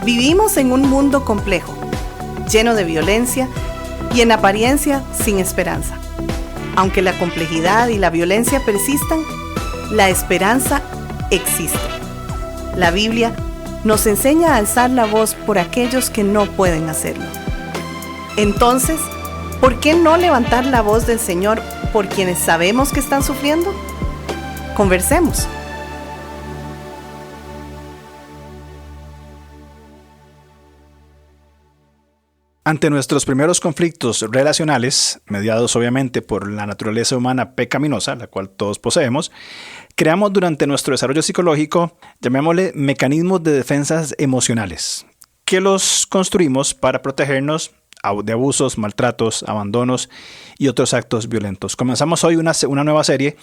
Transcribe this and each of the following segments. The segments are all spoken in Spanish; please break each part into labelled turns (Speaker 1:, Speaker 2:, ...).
Speaker 1: Vivimos en un mundo complejo, lleno de violencia y en apariencia sin esperanza. Aunque la complejidad y la violencia persistan, la esperanza existe. La Biblia nos enseña a alzar la voz por aquellos que no pueden hacerlo. Entonces, ¿por qué no levantar la voz del Señor por quienes sabemos que están sufriendo? Conversemos.
Speaker 2: Ante nuestros primeros conflictos relacionales, mediados obviamente por la naturaleza humana pecaminosa, la cual todos poseemos, creamos durante nuestro desarrollo psicológico, llamémosle mecanismos de defensas emocionales, que los construimos para protegernos de abusos, maltratos, abandonos y otros actos violentos. Comenzamos hoy una nueva serie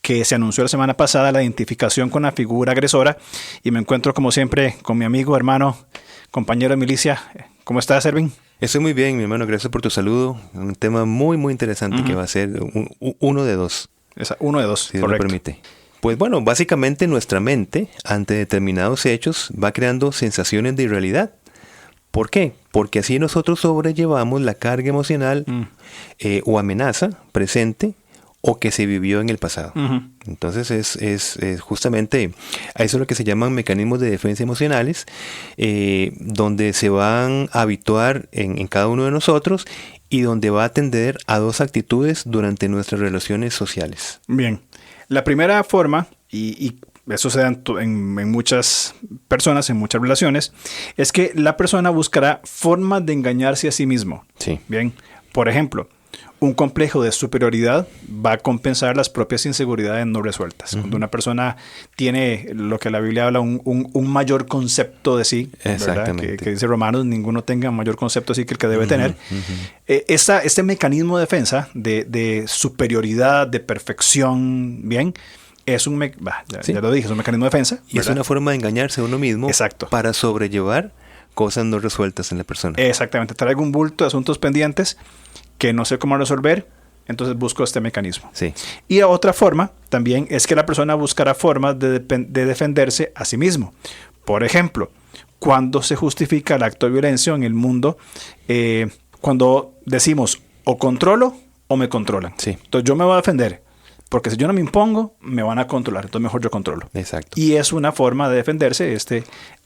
Speaker 2: que se anunció la semana pasada, la identificación con la figura agresora, y me encuentro como siempre con mi amigo, hermano, compañero de milicia. ¿Cómo estás, Ervin?
Speaker 3: Estoy muy bien, mi hermano. Gracias por tu saludo. Un tema muy, muy interesante que va a ser uno de dos.
Speaker 2: Uno de dos,
Speaker 3: si Dios lo permite. Pues bueno, básicamente nuestra mente, ante determinados hechos, va creando sensaciones de irrealidad. ¿Por qué? Porque así nosotros sobrellevamos la carga emocional o amenaza presente o que se vivió en el pasado. Entonces es justamente a eso es lo que se llaman mecanismos de defensa emocionales, donde se van a habituar en cada uno de nosotros y donde va a atender a dos actitudes durante nuestras relaciones sociales.
Speaker 2: Bien, la primera forma, y eso se da en muchas personas, en muchas relaciones, es que la persona buscará formas de engañarse a sí mismo.
Speaker 3: Sí.
Speaker 2: Bien, por ejemplo, un complejo de superioridad va a compensar las propias inseguridades no resueltas. Cuando una persona tiene lo que la Biblia habla, un mayor concepto de sí, ¿verdad? Que dice Romanos, ninguno tenga mayor concepto de sí que el que debe tener. Este mecanismo de defensa de superioridad, de perfección, bien, es ya lo dije, es un mecanismo de defensa.
Speaker 3: Y es una forma de engañarse a uno mismo.
Speaker 2: Exacto.
Speaker 3: Para sobrellevar cosas no resueltas en la persona.
Speaker 2: Exactamente. Traigo un bulto de asuntos pendientes que no sé cómo resolver, entonces busco este mecanismo.
Speaker 3: Sí.
Speaker 2: Y otra forma también es que la persona buscará formas de defenderse a sí mismo. Por ejemplo, cuando se justifica el acto de violencia en el mundo, cuando decimos o controlo o me controlan.
Speaker 3: Sí.
Speaker 2: Entonces yo me voy a defender, porque si yo no me impongo, me van a controlar, entonces mejor yo controlo.
Speaker 3: Exacto.
Speaker 2: Y es una forma de defenderse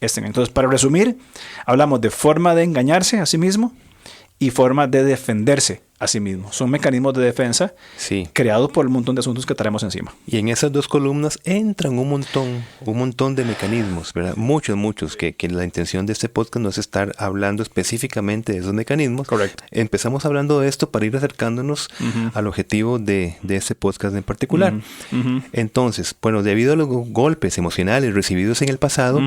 Speaker 2: Entonces, para resumir, hablamos de forma de engañarse a sí mismo y forma de defenderse a sí mismo. Son mecanismos de defensa creados por el montón de asuntos que traemos encima.
Speaker 3: Y en esas dos columnas entran un montón de mecanismos, ¿verdad? Muchos, que la intención de este podcast no es estar hablando específicamente de esos mecanismos.
Speaker 2: Correcto.
Speaker 3: Empezamos hablando de esto para ir acercándonos al objetivo de este podcast en particular. Entonces, bueno, debido a los golpes emocionales recibidos en el pasado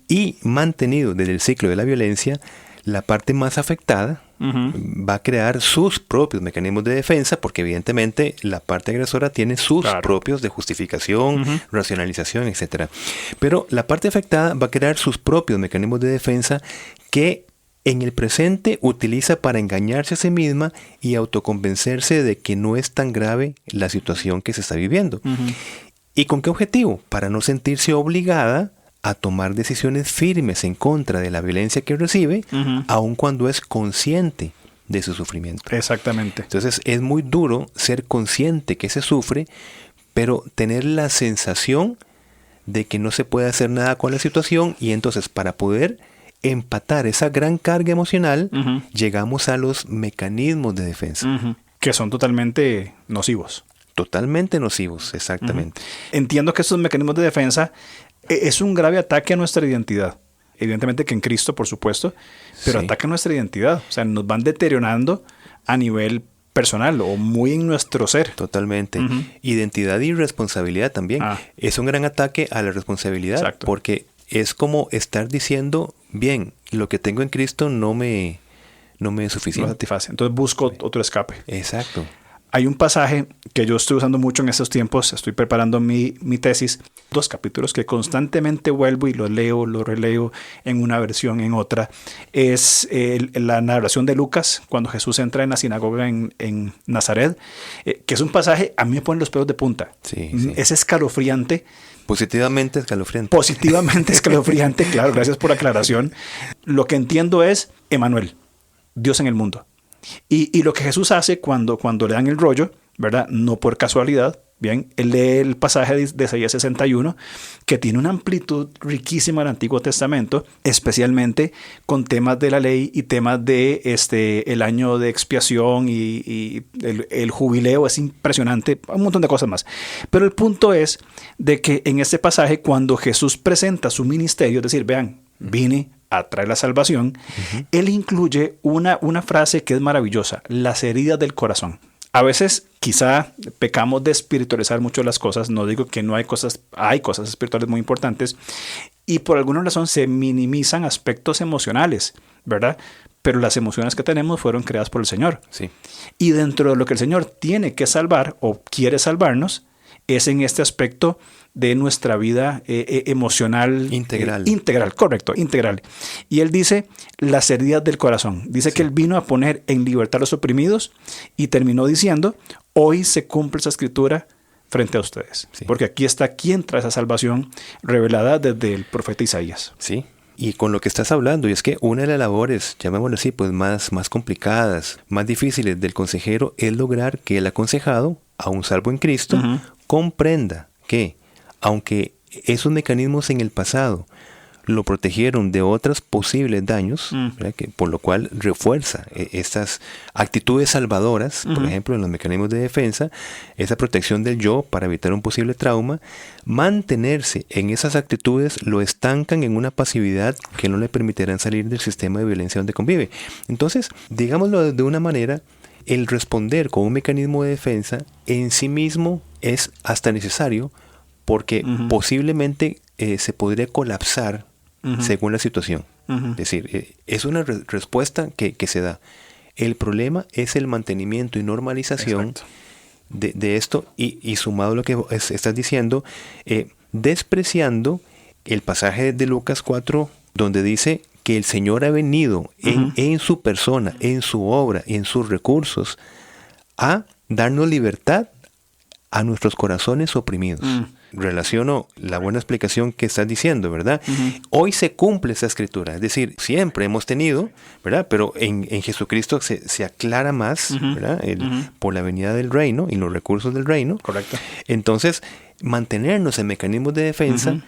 Speaker 3: y mantenidos desde el ciclo de la violencia, la parte más afectada va a crear sus propios mecanismos de defensa, porque evidentemente la parte agresora tiene sus propios de justificación, racionalización, etc. Pero la parte afectada va a crear sus propios mecanismos de defensa que en el presente utiliza para engañarse a sí misma y autoconvencerse de que no es tan grave la situación que se está viviendo. ¿Y con qué objetivo? Para no sentirse obligada a tomar decisiones firmes en contra de la violencia que recibe, aun cuando es consciente de su sufrimiento.
Speaker 2: Exactamente.
Speaker 3: Entonces es muy duro ser consciente que se sufre, pero tener la sensación de que no se puede hacer nada con la situación, y entonces para poder empatar esa gran carga emocional, llegamos a los mecanismos de defensa.
Speaker 2: Que son totalmente nocivos.
Speaker 3: Totalmente nocivos, exactamente.
Speaker 2: Entiendo que estos mecanismos de defensa es un grave ataque a nuestra identidad. Evidentemente que en Cristo, por supuesto, pero ataca nuestra identidad. O sea, nos van deteriorando a nivel personal o muy en nuestro ser.
Speaker 3: Totalmente. Identidad y responsabilidad también. Es un gran ataque a la responsabilidad.
Speaker 2: Exacto.
Speaker 3: Porque es como estar diciendo, bien, lo que tengo en Cristo no me es suficiente.
Speaker 2: No satisface. Entonces busco otro escape.
Speaker 3: Exacto.
Speaker 2: Hay un pasaje que yo estoy usando mucho en estos tiempos, estoy preparando mi tesis, 2 capítulos que constantemente vuelvo y los leo, los releo en una versión, en otra. Es la narración de Lucas, cuando Jesús entra en la sinagoga en Nazaret, que es un pasaje, a mí me pone los pelos de punta.
Speaker 3: Sí, sí.
Speaker 2: Es escalofriante.
Speaker 3: Positivamente escalofriante.
Speaker 2: Positivamente escalofriante, claro, gracias por la aclaración. Lo que entiendo es Emmanuel, Dios en el mundo. Y lo que Jesús hace cuando le dan el rollo, ¿verdad? No por casualidad, bien, él lee el pasaje de Isaías 61, que tiene una amplitud riquísima del Antiguo Testamento, especialmente con temas de la ley y temas de el año de expiación y el jubileo. Es impresionante, un montón de cosas más. Pero el punto es de que en este pasaje, cuando Jesús presenta su ministerio, es decir, vean, vine a traer la salvación, él incluye una frase que es maravillosa: las heridas del corazón. A veces quizá pecamos de espiritualizar mucho las cosas. No digo que no hay cosas espirituales muy importantes, y por alguna razón se minimizan aspectos emocionales, ¿verdad? Pero las emociones que tenemos fueron creadas por el Señor. Sí. Y dentro de lo que el Señor tiene que salvar o quiere salvarnos es en este aspecto de nuestra vida emocional. Integral, correcto, integral. Y él dice las heridas del corazón. Dice que él vino a poner en libertad a los oprimidos, y terminó diciendo: hoy se cumple esa escritura frente a ustedes. Sí. Porque aquí está quien trae esa salvación revelada desde el profeta Isaías.
Speaker 3: Sí. Y con lo que estás hablando, y es que una de las labores, llamémoslo así, pues más complicadas, más difíciles del consejero, es lograr que el aconsejado, aún salvo en Cristo, comprenda que, aunque esos mecanismos en el pasado lo protegieron de otros posibles daños, que, por lo cual refuerza estas actitudes salvadoras, por ejemplo, en los mecanismos de defensa, esa protección del yo para evitar un posible trauma, mantenerse en esas actitudes lo estancan en una pasividad que no le permitirán salir del sistema de violencia donde convive. Entonces, digámoslo de una manera, el responder con un mecanismo de defensa en sí mismo es hasta necesario, porque posiblemente se podría colapsar según la situación. Es decir, es una respuesta que se da. El problema es el mantenimiento y normalización de esto, y sumado a lo que estás diciendo, despreciando el pasaje de Lucas 4, donde dice que el Señor ha venido en su persona, en su obra, en sus recursos, a darnos libertad a nuestros corazones oprimidos. Relaciono la buena explicación que estás diciendo, ¿verdad? Hoy se cumple esa escritura, es decir, siempre hemos tenido, ¿verdad? Pero en Jesucristo se aclara más, ¿verdad? Por la venida del reino y los recursos del reino. Correcto. Entonces, mantenernos en mecanismos de defensa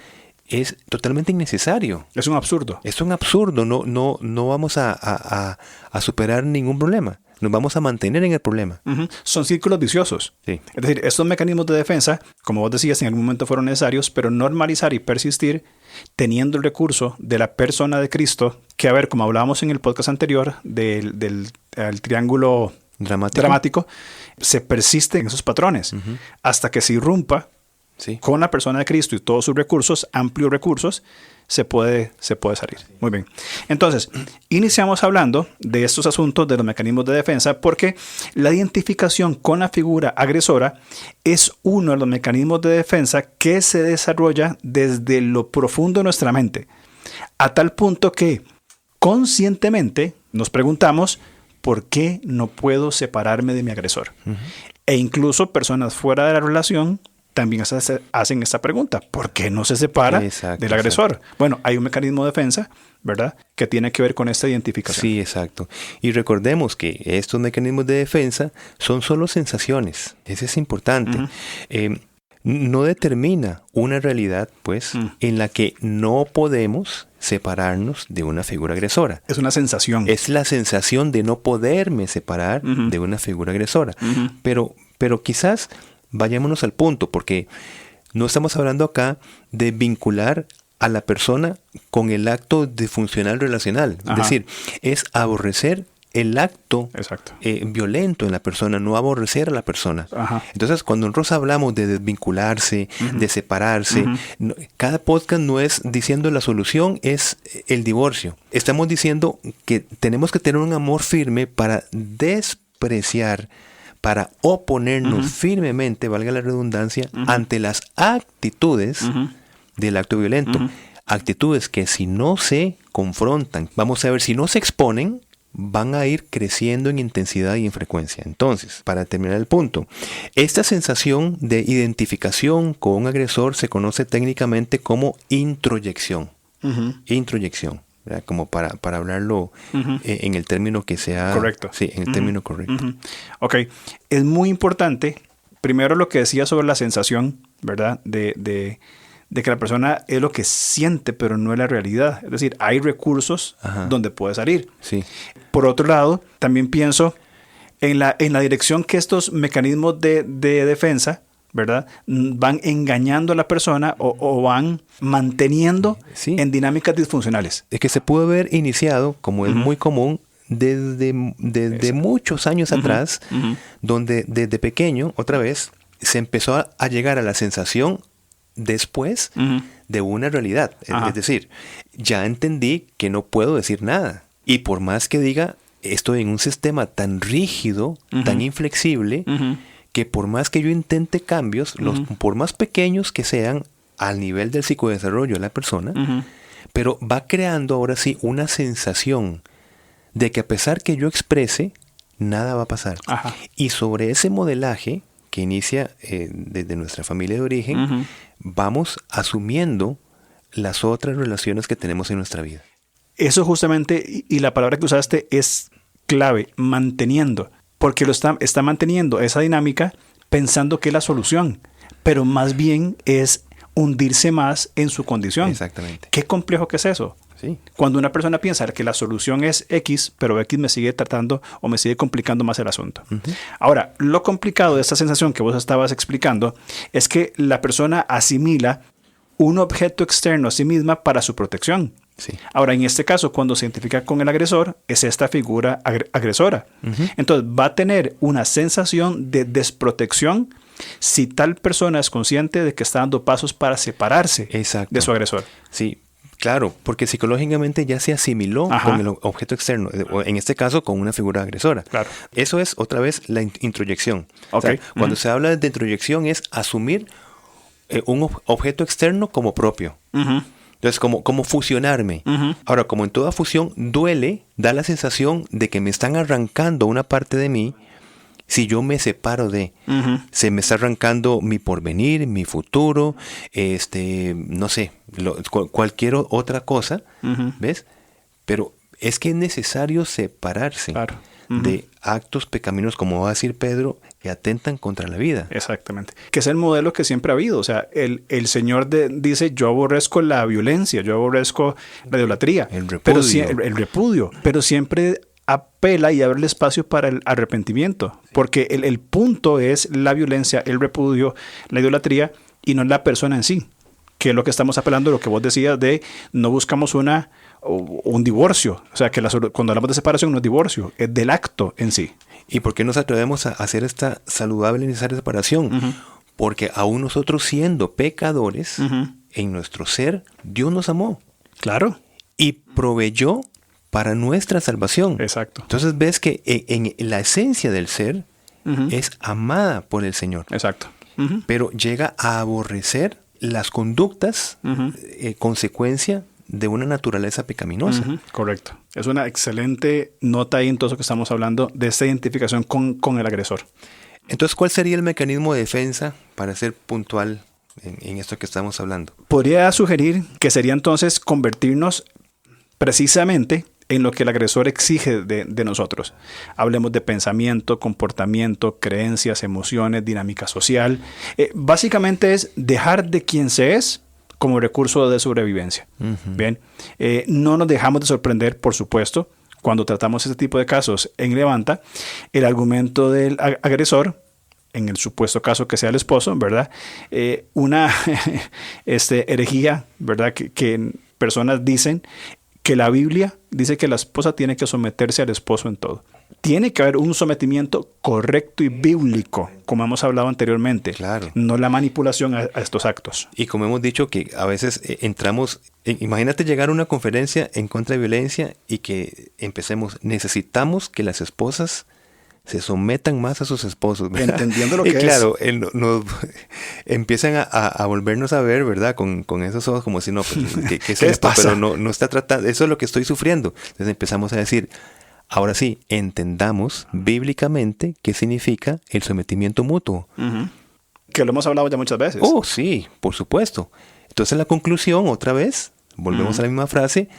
Speaker 3: es totalmente innecesario.
Speaker 2: Es un absurdo.
Speaker 3: Es un absurdo. No vamos a superar ningún problema. Nos vamos a mantener en el problema.
Speaker 2: Son círculos viciosos. Sí. Es decir, estos mecanismos de defensa, como vos decías, en algún momento fueron necesarios, pero normalizar y persistir teniendo el recurso de la persona de Cristo, que, a ver, como hablábamos en el podcast anterior del triángulo dramático, se persiste en esos patrones hasta que se irrumpa con la persona de Cristo y todos sus recursos, amplios recursos, se puede salir. Muy bien. Entonces, iniciamos hablando de estos asuntos de los mecanismos de defensa, porque la identificación con la figura agresora es uno de los mecanismos de defensa que se desarrolla desde lo profundo de nuestra mente, a tal punto que conscientemente nos preguntamos: ¿por qué no puedo separarme de mi agresor? E incluso personas fuera de la relación también hacen esta pregunta: ¿por qué no se separa del agresor? Exacto. Bueno, hay un mecanismo de defensa, ¿verdad?, que tiene que ver con esta identificación.
Speaker 3: Sí, exacto. Y recordemos que estos mecanismos de defensa son solo sensaciones. Eso es importante. No determina una realidad, pues, en la que no podemos separarnos de una figura agresora.
Speaker 2: Es una sensación.
Speaker 3: Es la sensación de no poderme separar de una figura agresora. Pero quizás vayámonos al punto, porque no estamos hablando acá de vincular a la persona con el acto disfuncional relacional. Es decir, es aborrecer el acto violento en la persona, no aborrecer a la persona. Entonces, cuando nosotros hablamos de desvincularse, de separarse, cada podcast no es diciendo la solución es el divorcio. Estamos diciendo que tenemos que tener un amor firme para despreciar, para oponernos firmemente, valga la redundancia, ante las actitudes del acto violento. Actitudes que si no se confrontan, vamos a ver, si no se exponen, van a ir creciendo en intensidad y en frecuencia. Entonces, para terminar el punto, esta sensación de identificación con un agresor se conoce técnicamente como introyección. Introyección, ¿verdad? Como para hablarlo en el término que sea...
Speaker 2: Correcto.
Speaker 3: Sí, en el término correcto.
Speaker 2: Ok. Es muy importante, primero lo que decía sobre la sensación, ¿verdad? De que la persona es lo que siente, pero no es la realidad. Es decir, hay recursos donde puede salir.
Speaker 3: Sí.
Speaker 2: Por otro lado, también pienso en la dirección que estos mecanismos de defensa, ¿verdad?, van engañando a la persona o van manteniendo en dinámicas disfuncionales.
Speaker 3: Es que se pudo haber iniciado, como es muy común, desde muchos años atrás, donde desde pequeño, otra vez, se empezó a llegar a la sensación después de una realidad. Es decir, ya entendí que no puedo decir nada. Y por más que diga, estoy en un sistema tan rígido, tan inflexible, que por más que yo intente cambios, por más pequeños que sean, al nivel del psicodesarrollo de la persona, pero va creando ahora sí una sensación de que a pesar que yo exprese, nada va a pasar. Y sobre ese modelaje que inicia desde nuestra familia de origen, vamos asumiendo las otras relaciones que tenemos en nuestra vida.
Speaker 2: Eso justamente, y la palabra que usaste es clave, manteniendo, porque lo está manteniendo esa dinámica pensando que es la solución, pero más bien es hundirse más en su condición.
Speaker 3: Exactamente.
Speaker 2: ¿Qué complejo que es eso?
Speaker 3: Sí.
Speaker 2: Cuando una persona piensa que la solución es X, pero X me sigue tratando o me sigue complicando más el asunto. Ahora, lo complicado de esta sensación que vos estabas explicando es que la persona asimila un objeto externo a sí misma para su protección.
Speaker 3: Sí.
Speaker 2: Ahora, en este caso, cuando se identifica con el agresor, es esta figura agresora. Entonces, va a tener una sensación de desprotección si tal persona es consciente de que está dando pasos para separarse de su agresor.
Speaker 3: Sí. Claro, porque psicológicamente ya se asimiló con el objeto externo, o en este caso con una figura agresora. Claro. Eso es otra vez la introyección. O sea, cuando se habla de introyección es asumir un objeto externo como propio. Entonces, como fusionarme. Ahora, como en toda fusión, duele, da la sensación de que me están arrancando una parte de mí. Si yo me separo se me está arrancando mi porvenir, mi futuro, no sé, cualquier otra cosa, ¿ves? Pero es que es necesario separarse de actos pecaminosos, como va a decir Pedro, que atentan contra la vida.
Speaker 2: Exactamente. Que es el modelo que siempre ha habido. O sea, el Señor dice, yo aborrezco la violencia, yo aborrezco la idolatría.
Speaker 3: El repudio.
Speaker 2: El repudio. Pero siempre apela y abre el espacio para el arrepentimiento, porque el punto es la violencia, el repudio, la idolatría, y no la persona en sí, que es lo que estamos apelando, lo que vos decías de no buscamos un divorcio. O sea, que cuando hablamos de separación no es divorcio, es del acto en sí.
Speaker 3: ¿Y por qué nos atrevemos a hacer esta saludable y necesaria separación? Porque aún nosotros siendo pecadores, en nuestro ser, Dios nos amó.
Speaker 2: Claro.
Speaker 3: Y proveyó para nuestra salvación.
Speaker 2: Exacto.
Speaker 3: Entonces ves que en la esencia del ser es amada por el Señor.
Speaker 2: Exacto.
Speaker 3: Pero llega a aborrecer las conductas consecuencia de una naturaleza pecaminosa.
Speaker 2: Correcto. Es una excelente nota ahí en todo eso que estamos hablando de esta identificación con el agresor.
Speaker 3: Entonces, ¿cuál sería el mecanismo de defensa para ser puntual en esto que estamos hablando?
Speaker 2: Podría sugerir que sería entonces convertirnos precisamente en lo que el agresor exige de nosotros. Hablemos de pensamiento, comportamiento, creencias, emociones, dinámica social. Básicamente es dejar de quien se es como recurso de sobrevivencia. Bien, no nos dejamos de sorprender, por supuesto, cuando tratamos este tipo de casos en Levanta. El argumento del agresor, en el supuesto caso que sea el esposo, ¿verdad? Una herejía, ¿verdad? Que personas dicen que la Biblia dice que la esposa tiene que someterse al esposo en todo. Tiene que haber un sometimiento correcto y bíblico, como hemos hablado anteriormente.
Speaker 3: Claro.
Speaker 2: No la manipulación a estos actos.
Speaker 3: Y como hemos dicho que a veces entramos, imagínate llegar a una conferencia en contra de violencia y que empecemos, necesitamos que las esposas se sometan más a sus esposos, ¿verdad?
Speaker 2: Entendiendo lo que
Speaker 3: claro, empiezan a volvernos a ver, ¿verdad? Con esos ojos como si no, pues, ¿qué es
Speaker 2: ¿Qué
Speaker 3: esto?
Speaker 2: pasa?
Speaker 3: Pero no está tratando, eso es lo que estoy sufriendo. Entonces empezamos a decir, ahora sí, entendamos bíblicamente qué significa el sometimiento mutuo.
Speaker 2: Que lo hemos hablado ya muchas veces.
Speaker 3: Oh, sí, por supuesto. Entonces la conclusión, otra vez, volvemos a la misma frase,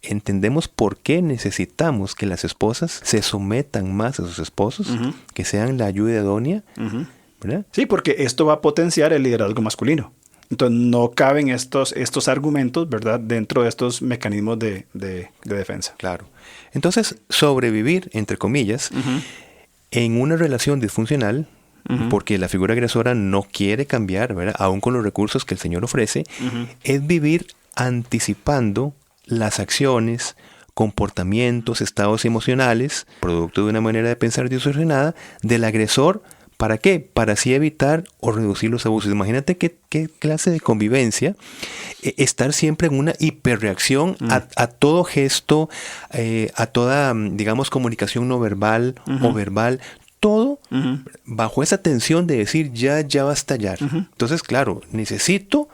Speaker 3: entendemos por qué necesitamos que las esposas se sometan más a sus esposos, que sean la ayuda idónea, ¿verdad?
Speaker 2: Sí, porque esto va a potenciar el liderazgo masculino. Entonces no caben estos argumentos, ¿verdad?, dentro de estos mecanismos de defensa.
Speaker 3: Claro. Entonces, sobrevivir, entre comillas, en una relación disfuncional, porque la figura agresora no quiere cambiar, ¿verdad?, aún con los recursos que el Señor ofrece, es vivir anticipando las acciones, comportamientos, estados emocionales, producto de una manera de pensar distorsionada, del agresor. ¿Para qué? Para así evitar o reducir los abusos. Imagínate qué clase de convivencia, estar siempre en una hiperreacción a todo gesto, a toda, digamos, comunicación no verbal o verbal, todo bajo esa tensión de decir ya va a estallar. Entonces, claro, necesito,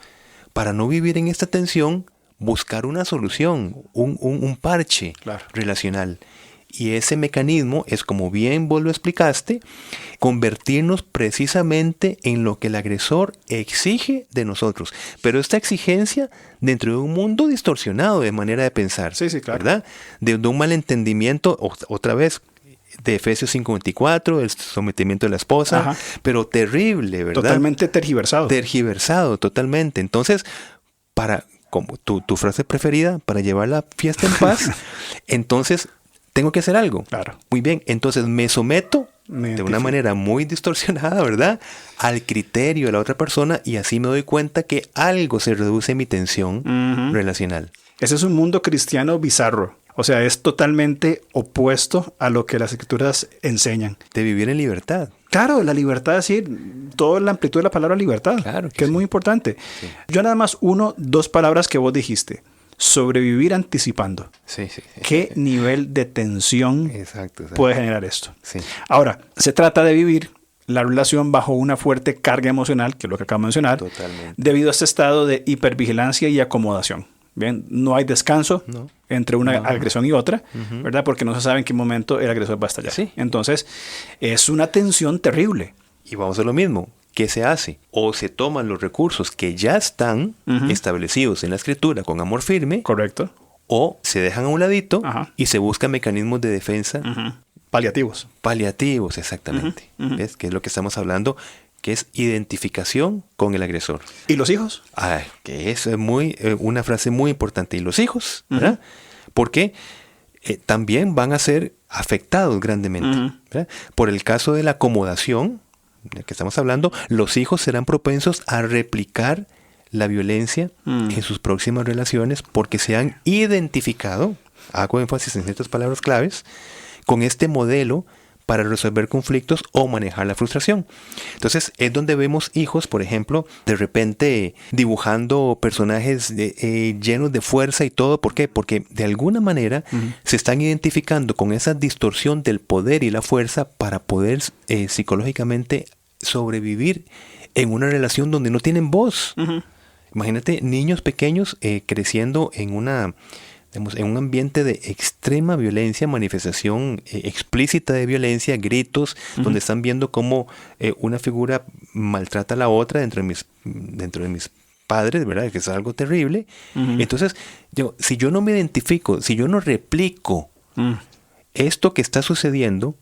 Speaker 3: para no vivir en esta tensión, buscar una solución, un parche relacional. Y ese mecanismo es, como bien vos lo explicaste, convertirnos precisamente en lo que el agresor exige de nosotros. Pero esta exigencia dentro de un mundo distorsionado de manera de pensar.
Speaker 2: Sí, claro.
Speaker 3: ¿Verdad? De un malentendimiento, otra vez, de Efesios 5:24, el sometimiento de la esposa, pero terrible, ¿verdad?
Speaker 2: Totalmente tergiversado.
Speaker 3: Tergiversado, totalmente. Entonces, como tu frase preferida, para llevar la fiesta en paz, entonces tengo que hacer algo.
Speaker 2: Claro.
Speaker 3: Muy bien, entonces me someto de una manera muy distorsionada, ¿verdad?, al criterio de la otra persona, y así me doy cuenta que algo se reduce en mi tensión relacional.
Speaker 2: Ese es un mundo cristiano bizarro. O sea, es totalmente opuesto a lo que las escrituras enseñan.
Speaker 3: De vivir en libertad.
Speaker 2: Claro, la libertad, sí, toda la amplitud de la palabra libertad,
Speaker 3: Claro
Speaker 2: que es muy importante. Sí. Yo nada más dos palabras que vos dijiste. Sobrevivir anticipando.
Speaker 3: Sí.
Speaker 2: ¿Qué nivel de tensión
Speaker 3: exacto.
Speaker 2: puede generar esto?
Speaker 3: Sí.
Speaker 2: Ahora, se trata de vivir la relación bajo una fuerte carga emocional, que es lo que acabo de mencionar,
Speaker 3: Totalmente.
Speaker 2: debido a este estado de hipervigilancia y acomodación. Bien, no hay descanso entre una agresión y otra, ¿verdad? Porque no se sabe en qué momento el agresor va a estallar.
Speaker 3: Sí.
Speaker 2: Entonces, es una tensión terrible.
Speaker 3: Y vamos a lo mismo. ¿Qué se hace? O se toman los recursos que ya están establecidos en la Escritura con amor firme.
Speaker 2: Correcto.
Speaker 3: O se dejan a un ladito y se buscan mecanismos de defensa.
Speaker 2: Paliativos.
Speaker 3: Paliativos, exactamente. ¿Ves? Que es lo que estamos hablando, que es identificación con el agresor.
Speaker 2: ¿Y los hijos?
Speaker 3: Que eso es una frase muy importante. ¿Y los hijos? ¿Verdad? Porque también van a ser afectados grandemente. ¿Verdad? Por el caso de la acomodación, de que estamos hablando, los hijos serán propensos a replicar la violencia en sus próximas relaciones porque se han identificado, hago énfasis en ciertas palabras claves, con este modelo para resolver conflictos o manejar la frustración. Entonces es donde vemos hijos, por ejemplo, de repente dibujando personajes llenos de fuerza y todo. ¿Por qué? Porque de alguna manera se están identificando con esa distorsión del poder y la fuerza para poder psicológicamente sobrevivir en una relación donde no tienen voz. Imagínate niños pequeños creciendo en un ambiente de extrema violencia, manifestación explícita de violencia, gritos, donde están viendo cómo una figura maltrata a la otra dentro de mis padres, ¿verdad? Que es algo terrible. Entonces, si yo no me identifico, si yo no replico esto que está sucediendo,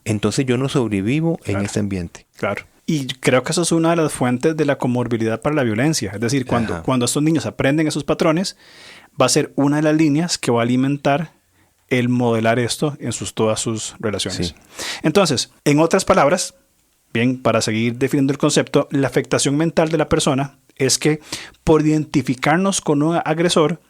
Speaker 3: entonces yo no sobrevivo en este ambiente.
Speaker 2: Claro. Y creo que eso es una de las fuentes de la comorbilidad para la violencia. Es decir, cuando estos niños aprenden esos patrones, va a ser una de las líneas que va a alimentar el modelar esto en todas sus relaciones. Sí. Entonces, en otras palabras, bien, para seguir definiendo el concepto, la afectación mental de la persona es que por identificarnos con un agresor,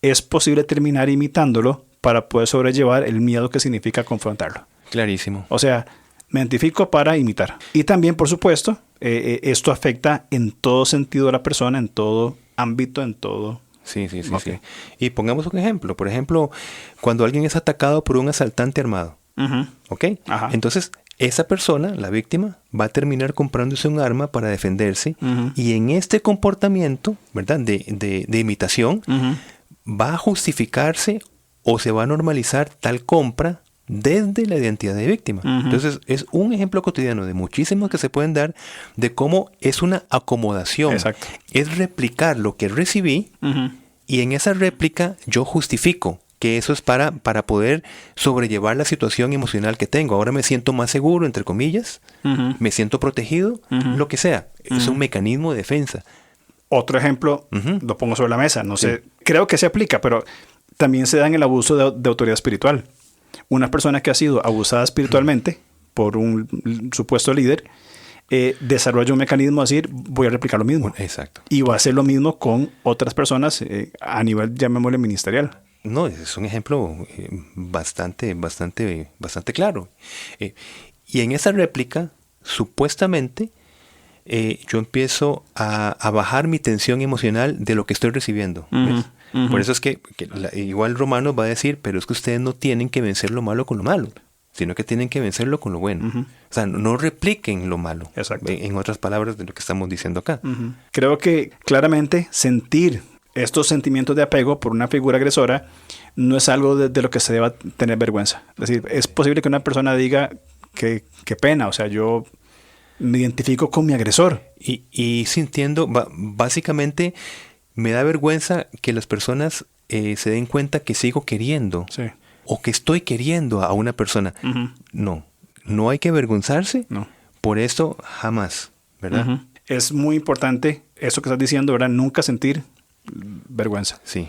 Speaker 2: es posible terminar imitándolo para poder sobrellevar el miedo que significa confrontarlo.
Speaker 3: Clarísimo.
Speaker 2: O sea, me identifico para imitar. Y también, por supuesto, esto afecta en todo sentido a la persona, en todo ámbito, en todo.
Speaker 3: Sí. Y pongamos un ejemplo. Por ejemplo, cuando alguien es atacado por un asaltante armado. ¿Ok?
Speaker 2: Ajá.
Speaker 3: Entonces, esa persona, la víctima, va a terminar comprándose un arma para defenderse. Y en este comportamiento, ¿verdad? De imitación, va a justificarse o se va a normalizar tal compra desde la identidad de víctima. Entonces, es un ejemplo cotidiano de muchísimos que se pueden dar de cómo es una acomodación.
Speaker 2: Exacto.
Speaker 3: Es replicar lo que recibí y en esa réplica yo justifico que eso es para poder sobrellevar la situación emocional que tengo. Ahora me siento más seguro, entre comillas, me siento protegido, lo que sea. Es un mecanismo de defensa.
Speaker 2: Otro ejemplo, lo pongo sobre la mesa, no sé, creo que se aplica, pero también se da en el abuso de autoridad espiritual. Una persona que ha sido abusada espiritualmente por un supuesto líder, desarrolla un mecanismo de decir, voy a replicar lo mismo.
Speaker 3: Exacto.
Speaker 2: Y va a hacer lo mismo con otras personas a nivel, llamémosle, ministerial.
Speaker 3: No, es un ejemplo bastante claro. Y en esa réplica, supuestamente, yo empiezo a bajar mi tensión emocional de lo que estoy recibiendo. ¿Ves? Por eso es que igual Romanos va a decir, pero es que ustedes no tienen que vencer lo malo con lo malo, sino que tienen que vencerlo con lo bueno. O sea, no repliquen lo malo.
Speaker 2: Exacto.
Speaker 3: En otras palabras de lo que estamos diciendo acá.
Speaker 2: Creo que claramente sentir estos sentimientos de apego por una figura agresora no es algo de lo que se deba tener vergüenza. Es decir, es posible que una persona diga que qué pena, o sea, yo me identifico con mi agresor.
Speaker 3: Y sintiendo, básicamente, me da vergüenza que las personas se den cuenta que sigo queriendo.
Speaker 2: Sí.
Speaker 3: O que estoy queriendo a una persona. No hay que avergonzarse.
Speaker 2: No.
Speaker 3: Por eso, jamás, ¿verdad?
Speaker 2: Es muy importante eso que estás diciendo, ¿verdad? Nunca sentir vergüenza.
Speaker 3: Sí.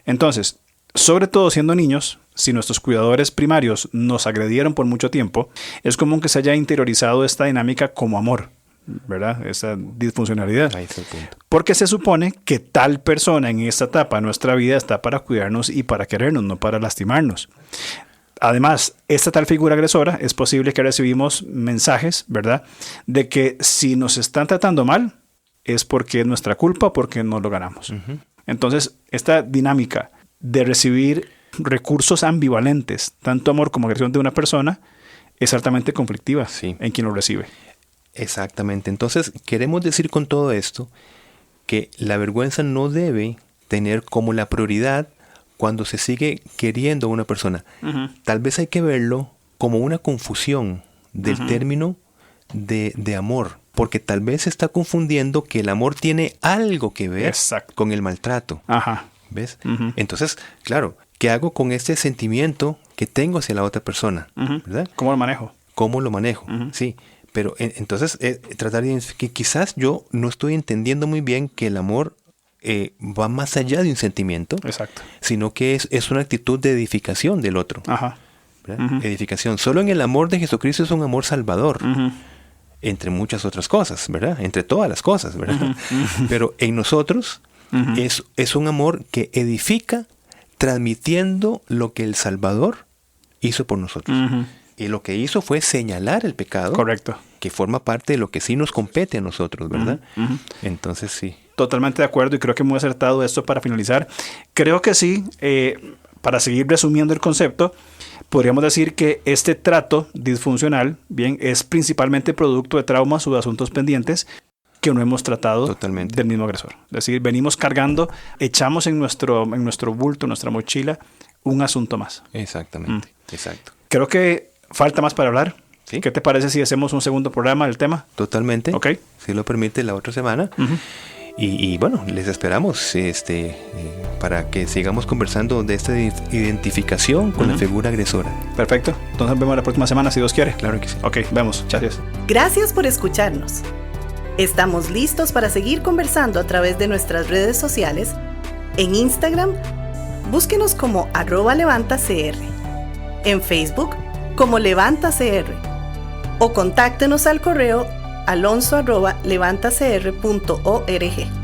Speaker 2: Entonces, sobre todo siendo niños, si nuestros cuidadores primarios nos agredieron por mucho tiempo, es común que se haya interiorizado esta dinámica como amor, ¿verdad? Esa disfuncionalidad.
Speaker 3: Ahí está el punto.
Speaker 2: Porque se supone que tal persona en esta etapa de nuestra vida está para cuidarnos y para querernos, no para lastimarnos. Además, esta tal figura agresora, es posible que recibimos mensajes, ¿verdad? De que si nos están tratando mal, es porque es nuestra culpa, porque no lo ganamos. Entonces, esta dinámica de recibir recursos ambivalentes, tanto amor como agresión de una persona, es altamente conflictiva en quien lo recibe.
Speaker 3: Exactamente. Entonces, queremos decir con todo esto que la vergüenza no debe tener como la prioridad cuando se sigue queriendo a una persona. Tal vez hay que verlo como una confusión del término de amor, porque tal vez se está confundiendo que el amor tiene algo que ver con el maltrato. ¿Ves? Entonces, claro, ¿qué hago con este sentimiento que tengo hacia la otra persona? ¿Verdad?
Speaker 2: ¿Cómo lo manejo?
Speaker 3: ¿Cómo lo manejo? Sí. Pero entonces tratar de que quizás yo no estoy entendiendo muy bien que el amor va más allá de un sentimiento, sino que es una actitud de edificación del otro. Edificación. Solo en el amor de Jesucristo es un amor salvador, entre muchas otras cosas, ¿verdad? Entre todas las cosas, ¿verdad? Pero en nosotros es un amor que edifica transmitiendo lo que el Salvador hizo por nosotros. Y lo que hizo fue señalar el pecado.
Speaker 2: Correcto.
Speaker 3: Que forma parte de lo que sí nos compete a nosotros, ¿verdad? Entonces sí.
Speaker 2: Totalmente de acuerdo y creo que muy acertado esto para finalizar. Creo que sí, para seguir resumiendo el concepto, podríamos decir que este trato disfuncional, bien, es principalmente producto de traumas o de asuntos pendientes que no hemos tratado del mismo agresor. Es decir, venimos cargando, echamos en nuestro bulto, en nuestra mochila, un asunto más.
Speaker 3: Exactamente, exacto.
Speaker 2: Creo que falta más para hablar.
Speaker 3: ¿Sí?
Speaker 2: ¿Qué te parece si hacemos un segundo programa del tema?
Speaker 3: Totalmente.
Speaker 2: Ok.
Speaker 3: Si lo permite, la otra semana. Y bueno, les esperamos para que sigamos conversando de esta identificación con la figura agresora.
Speaker 2: Perfecto. Entonces nos vemos la próxima semana, si Dios quiere.
Speaker 3: Claro que sí.
Speaker 2: Ok, vemos. Gracias.
Speaker 1: Gracias por escucharnos. Estamos listos para seguir conversando a través de nuestras redes sociales. En Instagram, búsquenos como @levantacr. En Facebook, como LevantaCR. O contáctenos al correo alonso@levantacr.org.